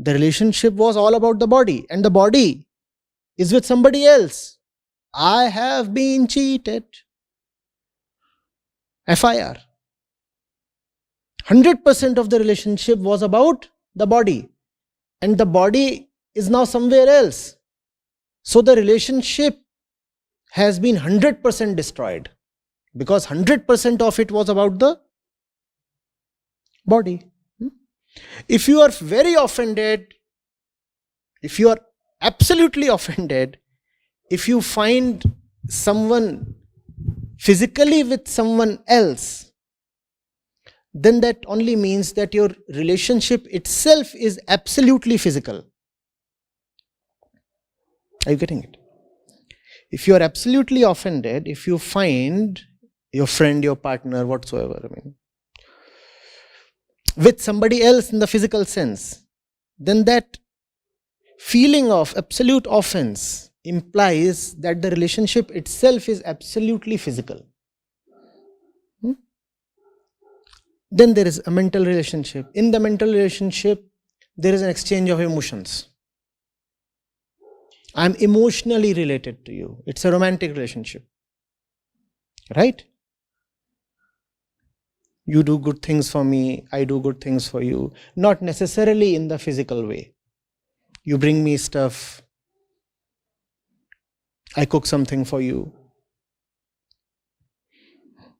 The relationship was all about the body, and the body is with somebody else. I have been cheated. FIR. 100% of the relationship was about the body, and the body is now somewhere else. So the relationship has been 100% destroyed, because 100% of it was about the body. If you are very offended, if you are absolutely offended, if you find someone physically with someone else, then that only means that your relationship itself is absolutely physical. Are you getting it? If you are absolutely offended, if you find your friend, your partner, whatsoever, with somebody else in the physical sense, then that feeling of absolute offense implies that the relationship itself is absolutely physical. Then there is a mental relationship. In the mental relationship, there is an exchange of emotions. I am emotionally related to you. It's a romantic relationship. Right? You do good things for me, I do good things for you. Not necessarily in the physical way. You bring me stuff, I cook something for you.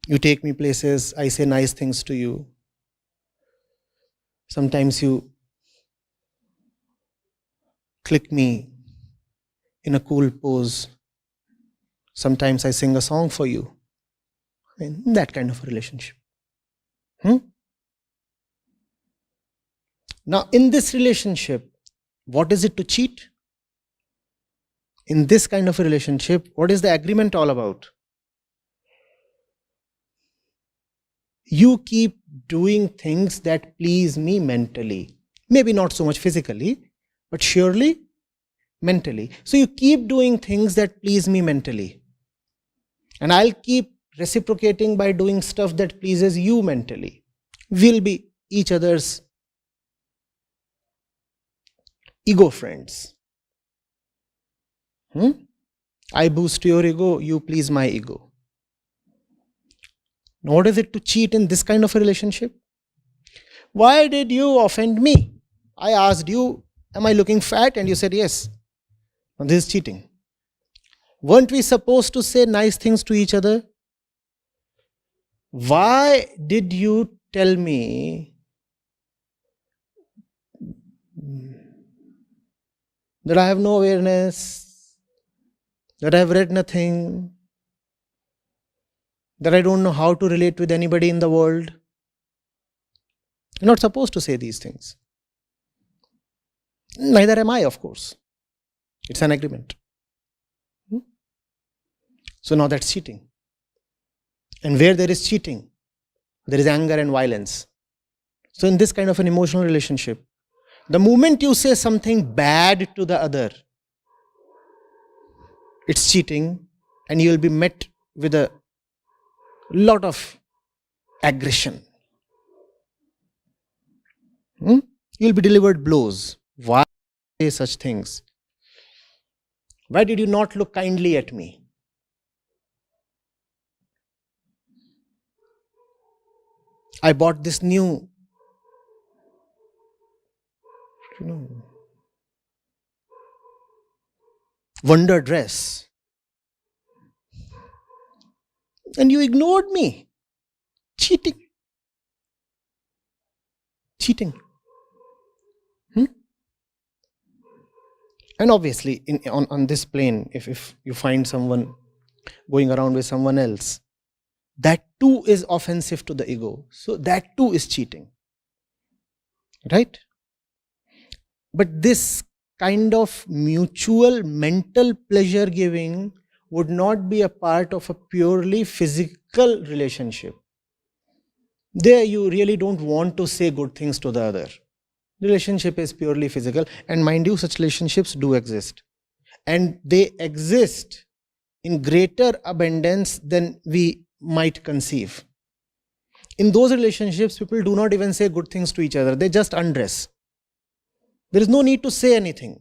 You take me places, I say nice things to you. Sometimes you click me in a cool pose. Sometimes I sing a song for you. That kind of a relationship. Now, in this relationship, what is it to cheat? In this kind of a relationship, what is the agreement all about? You keep doing things that please me mentally. Maybe not so much physically, but surely mentally. So you keep doing things that please me mentally. And I'll keep reciprocating by doing stuff that pleases you mentally. We'll be each other's ego friends. I boost your ego, you please my ego. Now, what is it to cheat in this kind of a relationship? Why did you offend me? I asked you, am I looking fat? And you said yes. Now, this is cheating. Weren't we supposed to say nice things to each other? Why did you tell me that I have no awareness, that I have read nothing, that I don't know how to relate with anybody in the world? You're not supposed to say these things. Neither am I, of course. It's an agreement. So now that's cheating. And where there is cheating, there is anger and violence. So in this kind of an emotional relationship, the moment you say something bad to the other, it's cheating, and you will be met with a lot of aggression. You'll be delivered blows. Why say such things? Why did you not look kindly at me? I bought this new, wonder dress, and you ignored me. Cheating. Cheating. And obviously, on this plane, if you find someone going around with someone else, that too is offensive to the ego. So that too is cheating. Right? But this kind of mutual mental pleasure giving would not be a part of a purely physical relationship. There you really don't want to say good things to the other. Relationship is purely physical, and mind you, such relationships do exist. And they exist in greater abundance than we might conceive. In those relationships, people do not even say good things to each other. They just undress. There is no need to say anything.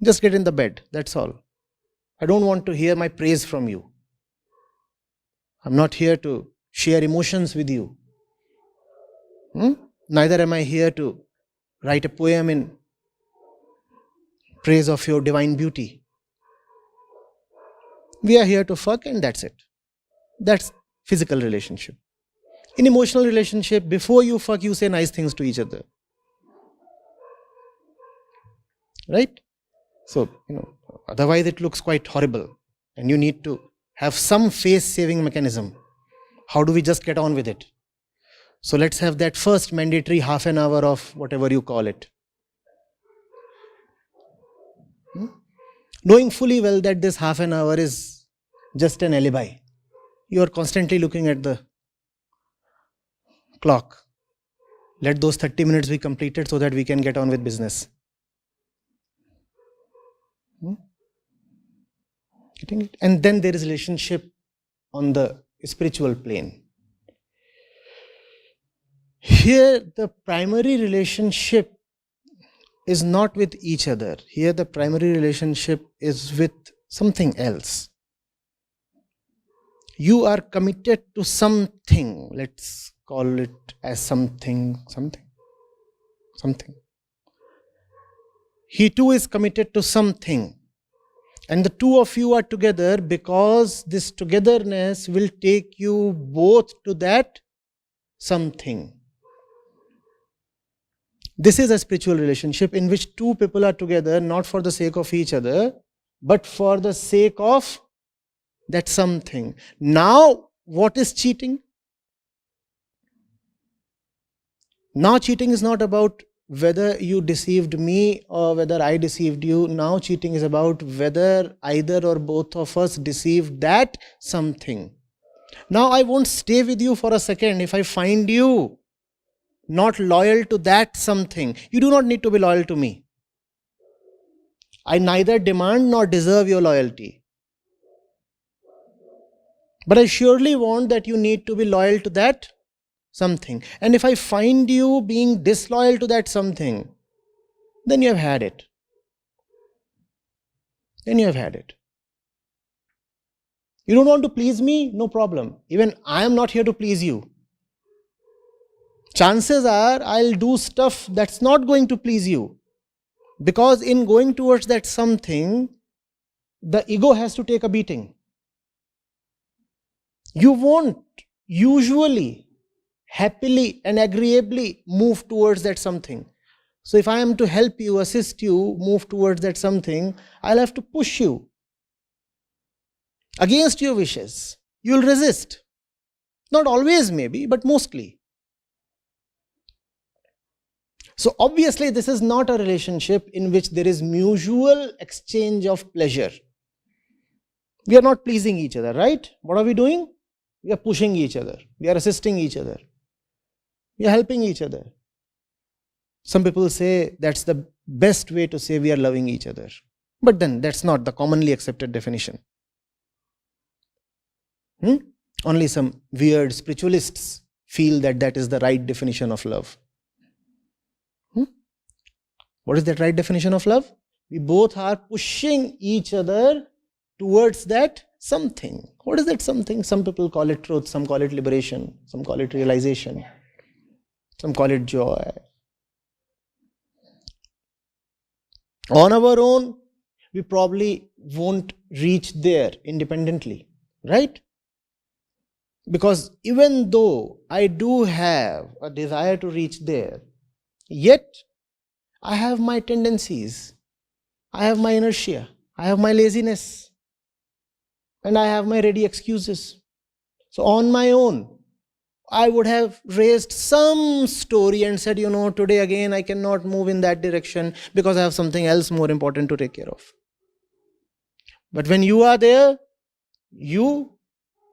Just get in the bed, that's all. I don't want to hear my praise from you. I'm not here to share emotions with you. Neither am I here to write a poem in praise of your divine beauty. We are here to fuck and that's it. That's physical relationship. In emotional relationship, before you fuck, you say nice things to each other. Right? So, otherwise it looks quite horrible. And you need to have some face-saving mechanism. How do we just get on with it? So let's have that first mandatory half an hour of whatever you call it. Knowing fully well that this half an hour is just an alibi. You are constantly looking at the clock. Let those 30 minutes be completed so that we can get on with business. Getting it? And then there is relationship on the spiritual plane. Here the primary relationship is not with each other. Here the primary relationship is with something else. You are committed to something. Let's call it as something. He too is committed to something. And the two of you are together because this togetherness will take you both to that something. This is a spiritual relationship in which two people are together not for the sake of each other, but for the sake of that something. Now, what is cheating? Now cheating is not about whether you deceived me or whether I deceived you. Now cheating is about whether either or both of us deceived that something. Now I won't stay with you for a second if I find you not loyal to that something. You do not need to be loyal to me. I neither demand nor deserve your loyalty. But I surely want that you need to be loyal to that something. And if I find you being disloyal to that something, then you have had it. You don't want to please me? No problem. Even I am not here to please you. Chances are I'll do stuff that's not going to please you. Because in going towards that something, the ego has to take a beating. You won't usually, happily and agreeably move towards that something. So if I am to help you, assist you, move towards that something, I'll have to push you. Against your wishes. You'll resist. Not always maybe, but mostly. So obviously this is not a relationship in which there is mutual exchange of pleasure. We are not pleasing each other, right? What are we doing? We are pushing each other. We are assisting each other. We are helping each other. Some people say that's the best way to say we are loving each other. But then that's not the commonly accepted definition. Only some weird spiritualists feel that that is the right definition of love. What is that right definition of love? We both are pushing each other towards that something. What is that something? Some people call it truth, some call it liberation, some call it realization, some call it joy. On our own, we probably won't reach there independently, right? Because even though I do have a desire to reach there, yet I have my tendencies, I have my inertia, I have my laziness, and I have my ready excuses. So on my own, I would have raised some story and said, today again I cannot move in that direction because I have something else more important to take care of. But when you are there, you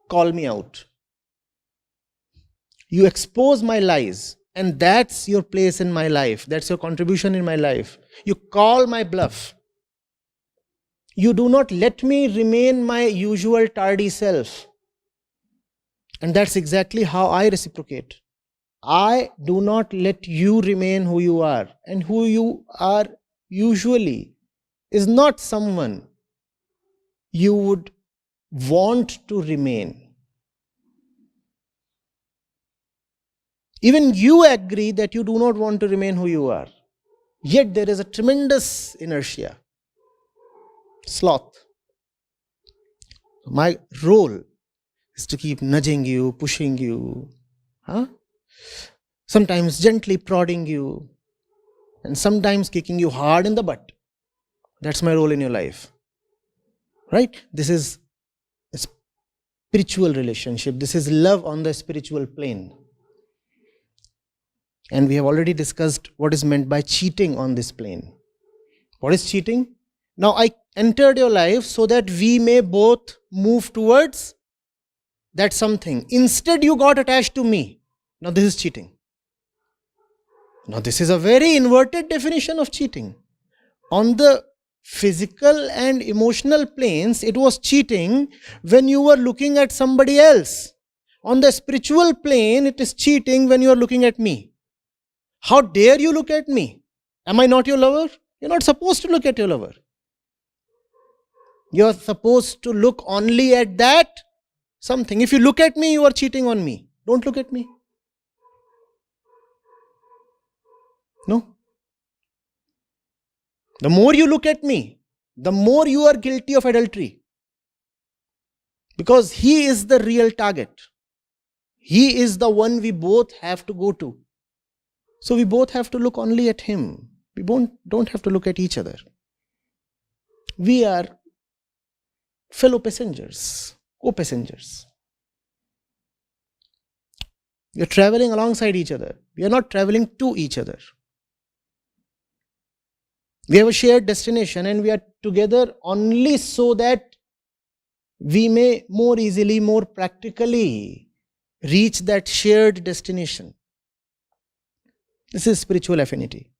call me out. You expose my lies. And that's your place in my life. That's your contribution in my life. You call my bluff. You do not let me remain my usual tardy self. And that's exactly how I reciprocate. I do not let you remain who you are. And who you are usually is not someone you would want to remain. Even you agree that you do not want to remain who you are. Yet there is a tremendous inertia, sloth. My role is to keep nudging you, pushing you, sometimes gently prodding you, and sometimes kicking you hard in the butt. That's my role in your life. Right? This is a spiritual relationship. This is love on the spiritual plane. And we have already discussed what is meant by cheating on this plane. What is cheating? Now I entered your life so that we may both move towards that something. Instead you got attached to me. Now this is cheating. Now this is a very inverted definition of cheating. On the physical and emotional planes, it was cheating when you were looking at somebody else. On the spiritual plane, it is cheating when you are looking at me. How dare you look at me? Am I not your lover? You're not supposed to look at your lover. You're supposed to look only at that something. If you look at me, you are cheating on me. Don't look at me. No. The more you look at me, the more you are guilty of adultery. Because he is the real target. He is the one we both have to go to. So we both have to look only at him. We don't have to look at each other. We are fellow passengers, co-passengers. We are traveling alongside each other. We are not traveling to each other. We have a shared destination and we are together only so that we may more easily, more practically reach that shared destination. This is spiritual affinity.